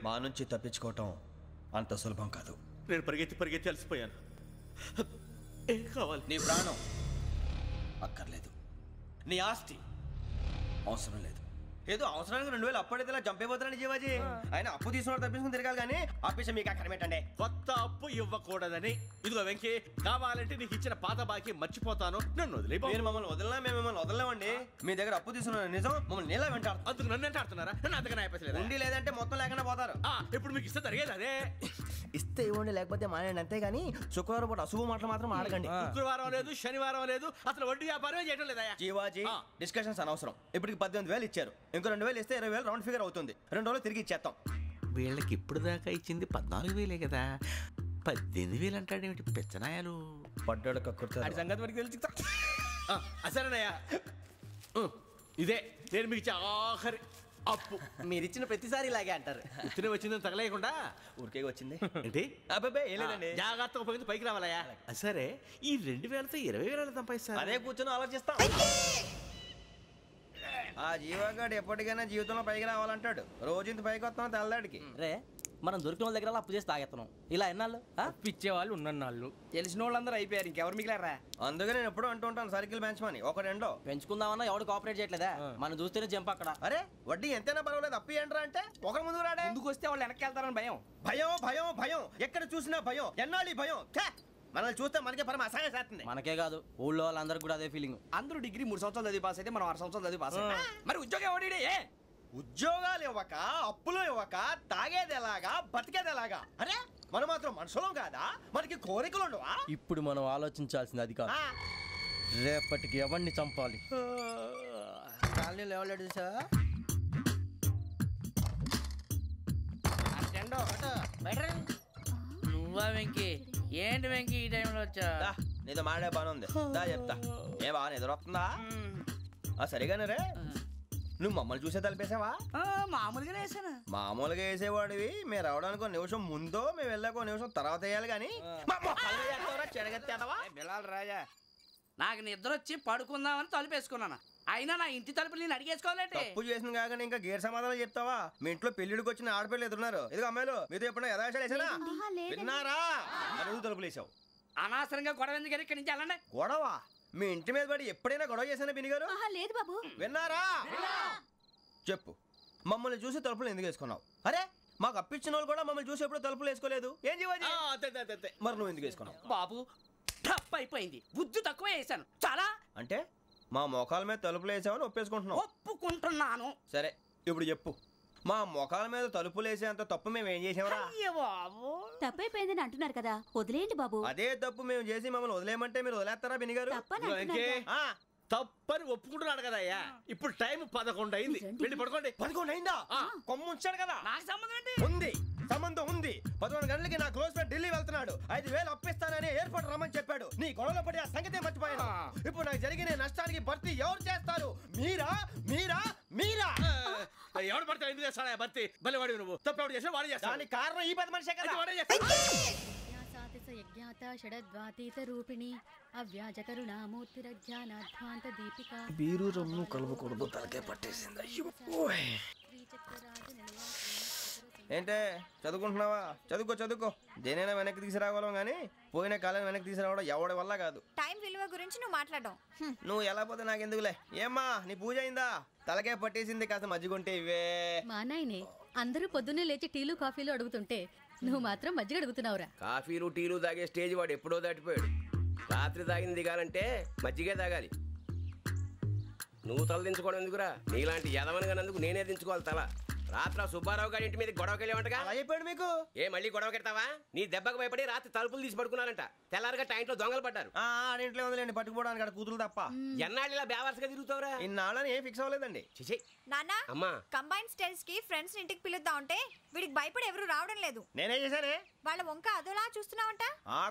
మా నుంచి తప్పించుకోవటం అంత సులభం కాదు. నేను పరిగెత్తి అలసిపోయాను. ఏం కావాలి? నీ ప్రాణం అక్కర్లేదు, నీ ఆస్తి అవసరం లేదు. ఏదో అవసరానికి 2000 అప్పుడైతే ఇలా చంపేపోతారని జీవాజీ. ఆయన అప్పు తీసుకున్న తప్పించుకుని తిరగాలి కానీ ఆపేసి మీకు అక్కడ పెట్టండి. కొత్త అప్పు ఇవ్వకూడదని. ఇదిగో వెంకీ, కావాలంటే నీకు ఇచ్చిన పాత బాకీ మర్చిపోతాను, నన్ను వదిలే. మీరు మమ్మల్ని వదలనా? మేము మిమ్మల్ని వదలలేమండి. మీ దగ్గర అప్పు తీసుకున్న నిజం మమ్మల్ని నీలా వెంటాడు. అందుకు నన్ను ఎంత ఆడుతున్నారా? నన్ను అంతగా అయిపోలేదు. ఉండి లేదంటే మొత్తం లేకుండా పోతారు. ఇప్పుడు మీకు ఇస్తే జరిగేది అదే. ఇస్తే ఇవ్వండి, లేకపోతే మానేయండి, అంతేగాని శుక్రవారం పూట అశుభ మాటలు మాత్రం ఆడకండి. శుక్రవారం లేదు, శనివారం లేదు, అసలు వడ్డీ వ్యాపారం చేయడం లేదా? జీవాజీ, డిస్కషన్స్ అనవసరం. ఇప్పటికి 18,000 ఇచ్చారు, ఇంకో 2,000 ఇస్తే 20,000 రౌండ్ ఫిగర్ అవుతుంది. 2 రోజులు తిరిగి ఇచ్చేస్తాం. వీళ్ళకి ఇప్పుడు దాకా ఇచ్చింది 14,000 కదా, 18,000 అంటాడేమిటి పెచ్చనాయాలు? పడ్డాడు కక్కుర్తాడు. సంగతి వరకు తెలిసి అసలేనయ్యా, ఇదే నేను మీకు ఇచ్చే ఆఖరి అప్పు. మీరు ఇచ్చిన ప్రతిసారి ఇలాగే అంటారు. ఇతనే వచ్చిందని తగలేయకుండా ఊరికే వచ్చింది ఏంటి? అబ్బాయి ఏం లేదండి. జాగ్రత్తగా ఉపయోగించి పైకి రావాలయ్యా. సరే, ఈ 2,000తో 20,000 సంపాదిస్తారు. అదే కూర్చొని ఆలోచిస్తాం. ఆ జీవగాడు ఎప్పటికైనా జీవితంలో పైకి రావాలంటాడు. రోజు ఇంత పైకి వస్తాం తెల్లడికి. రే, మనం దొరికిన వాళ్ళ దగ్గర అప్పు చేసి తాగెత్తనం. ఇలా ఎన్నాళ్ళు పిచ్చే వాళ్ళు ఉన్నన్నాళ్ళు తెలిసిన వాళ్ళందరూ అయిపోయారు, ఇంకెవరు మిగిలారా? అందుకే నేను ఎప్పుడు అంటూ ఉంటాను సర్కిల్ బెంచ్ మని. ఒక రెండో పెంచుకుందామన్నా ఎవడు కోఆపరేట్ చేయట్లేదా? మనం చూస్తేనే జంప్ అక్కడ. అరే వడ్డీ ఎంతైనా పర్వాలేదు, అప్పు ఏంట్రా అంటే ఒక ముందు రాడే. ముందుకు వస్తే వాళ్ళు వెనక్కి వెళ్తారని భయం. భయం భయం భయం, ఎక్కడ చూసినా భయం. ఎన్నాళ్ళు భయం? మనల్ని చూస్తే మనకే పరమ అసహాయం చేస్తుంది. మనకే కాదు, ఊళ్ళో వాళ్ళందరికీ కూడా అదే ఫీలింగ్. అందరూ డిగ్రీ 3 సంవత్సరాలు చదివి పాస్ అయితే మనం 6 సంవత్సరాలు చదివి పాస్ అయితే మరి ఉద్యోగం ఎవడి? ఉద్యోగాలు ఇవ్వక, అప్పులు ఇవ్వక, తాగేది ఎలాగా, బతికేది ఎలాగా? అరే మనం మాత్రం మనుషులం కాదా? మనకి కోరికలు ఉండవా? ఇప్పుడు మనం ఆలోచించాల్సింది అది కాదు, రేపటికి ఎవరిని చంపాలి. కాలనీలో ఎవరు సార్? నువ్వా వెంకీ? ఏంటి వెంకీ ఈ టైంలో వచ్చా? నీతో మాడే పని ఉంది, దా చెప్తా. ఏ బాగా నిద్రొస్తుందా? సరిగానే రే, నువ్వు మమ్మల్ని చూసే తలిపేసావా? మామూలుగానే వేసాను. మామూలుగా వేసేవాడివి. మేము రావడానికి 1 నిమిషం ముందో, మేము వెళ్ళాక 1 నిమిషం తర్వాత వేయాలి కానీ రాజా. నాకు నిద్ర వచ్చి పడుకుందామని తలుపేసుకున్నాను. అయినా నా ఇంటి తలుపులు నేను అడిగేసుకోవాలంటే తప్పు చేసిన కాక ఇంకా గేర్ సమాధానం చెప్తావా? మీ ఇంట్లో పెళ్లిడికి వచ్చిన ఆడపిల్లలు ఎదురున్నారు. ఇదిగో అమ్మాయిలు, మీతో ఎప్పుడైనా యథాశాలు వేసానా? విన్నారా? అడుగు తలుపులు వేసావు. అనవసరంగా గొడవ ఎందుకు? ఇక్కడి నుంచి వెళ్ళండి. గొడవ? మీ ఇంటి మీద పడి ఎప్పుడైనా గొడవ చేశానా బిని గారు? లేదు బాబు. విన్నారా? చెప్పు, మమ్మల్ని చూసి తలుపులు ఎందుకు వేసుకున్నావు? అరే మాకు అప్పించిన వాళ్ళు కూడా మమ్మల్ని చూసి ఎప్పుడు తలుపులు వేసుకోలేదు. ఏం జీవాజీ? మరి నువ్వు ఎందుకు వేసుకున్నావు? బాబు టప్ అయిపోయింది, బుద్ధి తక్కువ వేసాను చాలా. అంటే మా మోకాల మీద తలుపులు వేసామని ఒప్పేసుకుంటున్నావు? ఒప్పుకుంటున్నాను. సరే ఇప్పుడు చెప్పు, మా మొఖాల మీద తలుపులు వేసేంత తప్పు మేము ఏం చేసామరా? తప్పైపోయిందని అంటున్నారు కదా, వదిలేయండి బాబు. అదే తప్పు మేము చేసి మమ్మల్ని వదిలేయమంటే మీరు వదిలేస్తారా బిని గారు? తప్పని ఒప్పుకుంటున్నాడు కదా అయ్యా. ఇప్పుడు టైం 11 అయింది, వెళ్ళి పడుకోండి. 11 అయిందా? కొమ్ము ఉంచాడు కదా. నాకు సంబంధం ఏంటి? ఉంది, సంబంధం ఉంది. 11 గంటలకి నా క్లోజ్ ఫ్రెండ్ ఢిల్లీ వెళ్తున్నాడు. 5,000 అప్పిస్తానని ఎయిర్పోర్ట్ రమ్మని చెప్పాడు. నీ గొడవలో పడి ఆ సంగతే మర్చిపోయాను. ఇప్పుడు నాకు జరిగిన నష్టానికి భర్తీ ఎవరు చేస్తారు? మీరా మీరా మీరా? ఎవడు పడతావు? ఎందుకు చేస్తాడా భర్తీ? భలే వాడి నువ్వు. తప్పు ఎవడు చేసా వాడే చేస్తా. దానికి కారణం ఈ 10 మనిషే కదా. వాడే షడద్వాతీత రూపిణి అవ్యాజ కరుణామూర్తిరజ్ఞానాధ్వాంత దీపిక. బీరు రమ్ము కలవకూడదు, తలకే పట్టేసింది. ఏంటే చదువుకుంటున్నావా? చదువుకో చదువుకో. దేనైనా వెనక్కి తీసుకురావాలం కానీ పోయిన కాలం వెనక్కి తీసుకురావడం ఎవడి వల్ల కాదు. టైం విలువ గురించి నువ్వు మాట్లాడడం. నువ్వు ఎలా పోతే నాకెందుకులే. ఏమ్మా నీ పూజ అయిందా? తలకే పట్టేసింది, కాస్త మజ్జిగుంటే ఇవే. మా నాయనే అందరూ పొద్దున్నే లేచి టీలు కాఫీలు అడుగుతుంటే నువ్వు మాత్రం మజ్జిగ అడుగుతున్నావురా. కాఫీలు టీలు తాగే స్టేజ్ వాడు ఎప్పుడో దాటిపోయాడు. రాత్రి తాగింది దిగాలంటే మజ్జిగే తాగాలి. నువ్వు తల దించుకోవడం ఎందుకురా? నీలాంటి యదవనగానందుకు నేనే దించుకోవాలి తల. రాత్రి సుబ్బారావు గారి ఇంటి మీద గొడవకి వెళ్ళేవంటగా. చెప్పాడు మీకు? ఏ మళ్ళీ గొడవ కెడతావా? నీ దెబ్బకు భయపడి రాత్రి తలుపులు తీసి పడుకున్నారంట. తెల్లారగా టైంట్లో దొంగలు పడ్డారు. ఇంట్లో ఉందిలేండి, పట్టుకుపోవడానికి అక్కడ కూతురు తప్ప. ఎన్నాళ్ళు ఇలా బేవర్స్గా తిరుగుతావురా? ఇన్నాళ్ళని ఏం ఫిక్స్ అవ్వలేదండి. చిచి నాన్న, అమ్మా కంబైన్ స్టైల్స్ కి ఫ్రెండ్స్ ఇంటికి పిలుద్దాం అంటే వీడికి భయపడి ఎవరు రావడం లేదు. నేనేం చేశానే? వాళ్ళ వంక అదోలా చూస్తున్నావంట.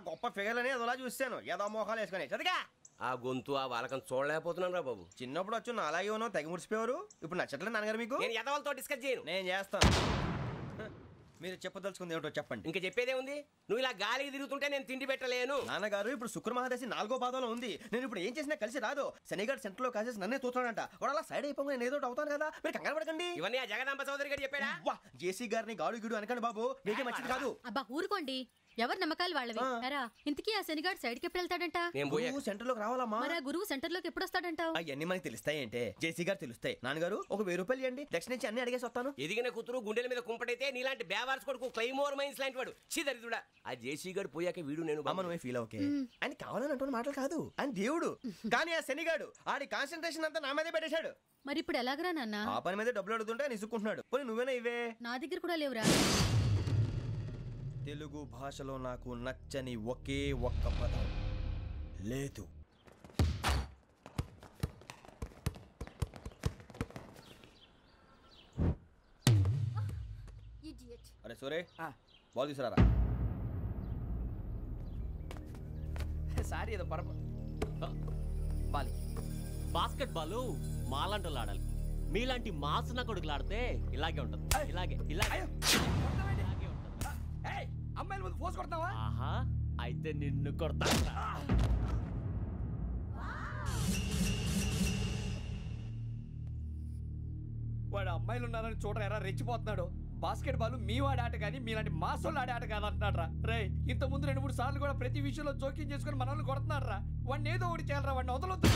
గొప్ప ఫిగర్లని అదోలా చూస్తాను, ఏదో మోహాలు వేసుకొని. చదిగా ఆ గొంతు ఆ వాలకం చూడలేకపోతున్నాను రా బాబు. చిన్నప్పుడు వచ్చి నా అలాగే ఉన్నావు, తెగ ముడిచిపోయారు. ఇప్పుడు నచ్చట్లేదు నాన్నగారు మీకు? నేను ఎదవలతో డిస్కస్ చేయను. నేను చేస్తాను. మీరు చెప్పదలుచుకుంది ఏమిటో చెప్పండి. ఇంకా చెప్పేదే ఉంది. నువ్వు ఇలా గాలికి తిరుగుతుంటే నేను తిండి పెట్టలేను. నాన్నగారు ఇప్పుడు శుక్ర మహాదశి 4వ పాదంలో ఉంది. నేను ఇప్పుడు ఏం చేసినా కలిసి రాదు. శనిగారు సెంటర్ లో కాసేసి నన్నే చూస్తాడంట. వాడు అలా సైడ్ అయిపోయి నేను ఏదో అవుతాను కదా, మీరు కంగారు పడకండి. ఇవన్నీ ఆ జగదాంబ చౌదరి గారు చెప్పాడా? జేసీ గారిని గాడు గిడు అనకండి బాబు, మీకే మంచిది కాదు. అబ్బా ఊరుకోండి, ఎవరి నమ్మకాలు వాళ్ళవి. ఎరా ఇంతకీ ఆ శనిగాడు సైడ్ కి ఎప్పుడు వెళ్తాడంట? సెంటర్ లోకి రావాలమ్మా. మరి ఆ గురువు సెంటర్ లోకి ఎప్పుడు వస్తాడంటావు? అవన్నీ మనకి తెలుస్తాయి అంటే జేసీ గారు తెలుస్తాయి. నాన్నగారు ఒక 1000 రూపాయలు ఇవ్వండి, దక్షిణ నుంచి అన్ని అడిగేసి వస్తాను. ఎదిగిన కూతురు గుండెల మీద కుంపటైతే నీలాంటి బేవార్స్ కొడుకు క్లైమోర్ మైన్స్ లాంటి వాడు చీదరిదుడా. ఆ జేసీ గారు పోయాక వీడు నేను అమ్మ నువ్వే ఫీల్ ఓకే. ఆయన కావాలని అంటున్న మాటలు కాదు, ఆయన దేవుడు. కానీ ఆ శనిగాడు ఆడి కాన్సన్ట్రేషన్ అంతా నా మీదే పెట్టేశాడు. మరి ఇప్పుడు ఎలాగరా నాన్న? ఆ పని మీద డబ్బులు అడుగుతుంటే నిసుక్కుంటున్నాడు. పోనీ నువ్వేనా ఇవే? నా దగ్గర కూడా లేవురా. తెలుగు భాషలో నాకు నచ్చని ఒకే ఒక్క పదం లేదు. అరే సూరే, బాల్ తీసుకురారా. సారీ ఏదో బాలి బాస్కెట్ బాల్ మాలాంటి ఆడాలి. మీలాంటి మాసన కొడుకులు ఆడితే ఇలాగే ఉంటది. ఇలాగే ఇలాగే అమ్మాయిల ముందు ఫోర్స్ కొడతావా? ఆహా, అయితే నిన్ను కొడతా. వాడు అమ్మాయిలు ఉన్నారని చూడరా ఎరా రెచ్చిపోతున్నాడు. బాస్కెట్ బాల్ మీ వాడి ఆట కానీ మీలాంటి మాసోళ్ళు ఆడే ఆట కాదు అంటున్నాడు రా. రే ఇంత ముందు 2-3 సార్లు కూడా ప్రతి విషయంలో జోక్యం చేసుకుని మన వాళ్ళు కొడుతున్నాడు రా. వాడిని ఏదో ఒకటి చేయాలరా, వాడిని వదలొద్దు.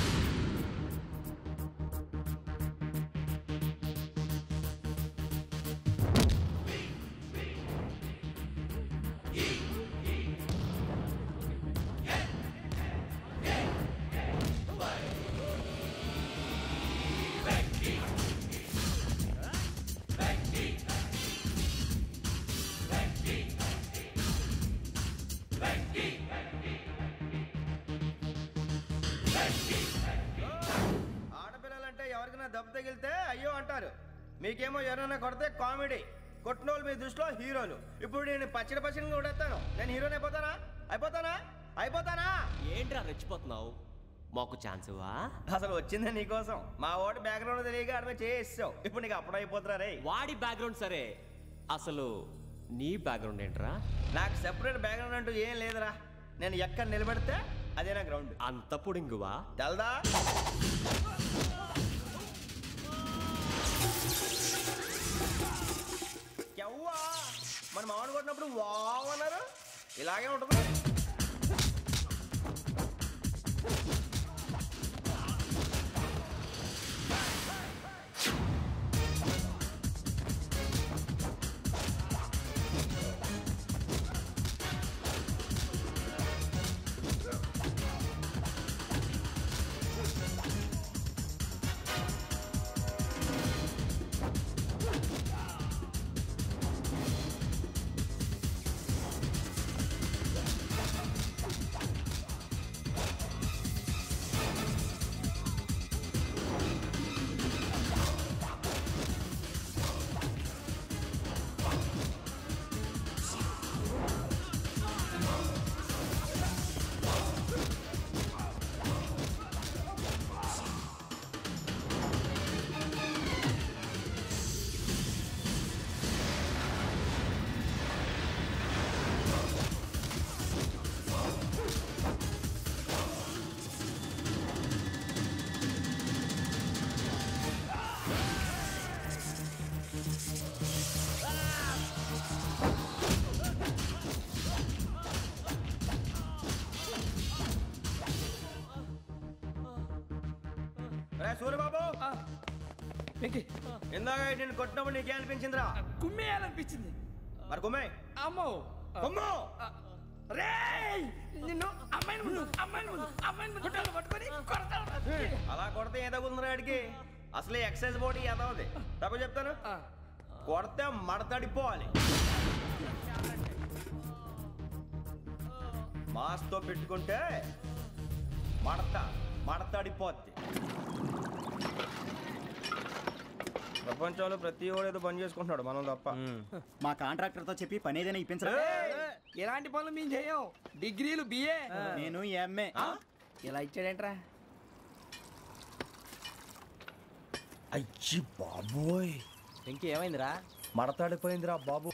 ఆడపిల్లలంటే ఎవరికైనా దెబ్బ తగిలితే అయ్యో అంటారు, మీకేమో ఎవరైనా కొడితే కామెడీ. కొట్టిన వాళ్ళు మీ దృష్టిలో హీరోలు. ఇప్పుడు నేను పచ్చడి కొడేస్తాను, నేను హీరోని అయిపోతానా? ఏంట్రా రెచ్చిపోతున్నావు? మాకు ఛాన్స్ ఇవ్వా? అసలు వచ్చిందే నీకోసం. మా ఓటు బ్యాక్గ్రౌండ్ తెలియక అడిమే చేసావు. ఇప్పుడు నీకు అప్పుడు అయిపోతున్నా రే. వాడి బ్యాక్గ్రౌండ్ సరే, అసలు నీ బ్యాక్గ్రౌండ్ ఏంట్రా? నాకు సెపరేట్ బ్యాక్గ్రౌండ్ అంటూ ఏం లేదురా. నేను ఎక్కడ నిలబెడితే అదే నా గ్రౌండ్. అంత పొడింగువా? తెల్దా? మన మామిడి కొట్టినప్పుడు వావ్ అన్నారు, ఇలాగే ఉంటుంది. సూర్యబాబు, ఇందాక నేను కొట్టినప్పుడు నీకే అనిపించిందిరా? కుమ్మేయాలనిపించింది. మరి కుమ్మే. అమ్మో కుమ్ము. నిన్ను అమ్మాయిని ముందు పట్టుకొని అలా కొడితే ఏ తగ్గుతుందిరా ఆడికి? అసలే ఎక్సైజ్ బాడీ ఏదవుది. తప్ప చెప్తాను, కొడితే మడతడిపోవాలి. మాస్తో పెట్టుకుంటే మడతడిపోద్ది. ప్రపంచంలో ప్రతి వాడు ఏదో పని చేసుకుంటున్నాడు, మనం తప్ప. మా కాంట్రాక్టర్ తో చెప్పి పని ఏదైనా ఇప్పించరా? ఎలాంటి పనులు మేము చేయం. డిగ్రీలు బిఏ, నేను ఎంఏ. ఇలా ఇచ్చాడేంట్రా? అయ్యి బాబోయ్, ఇంకేమైందిరా? మడతాడిపోయిందిరా బాబు.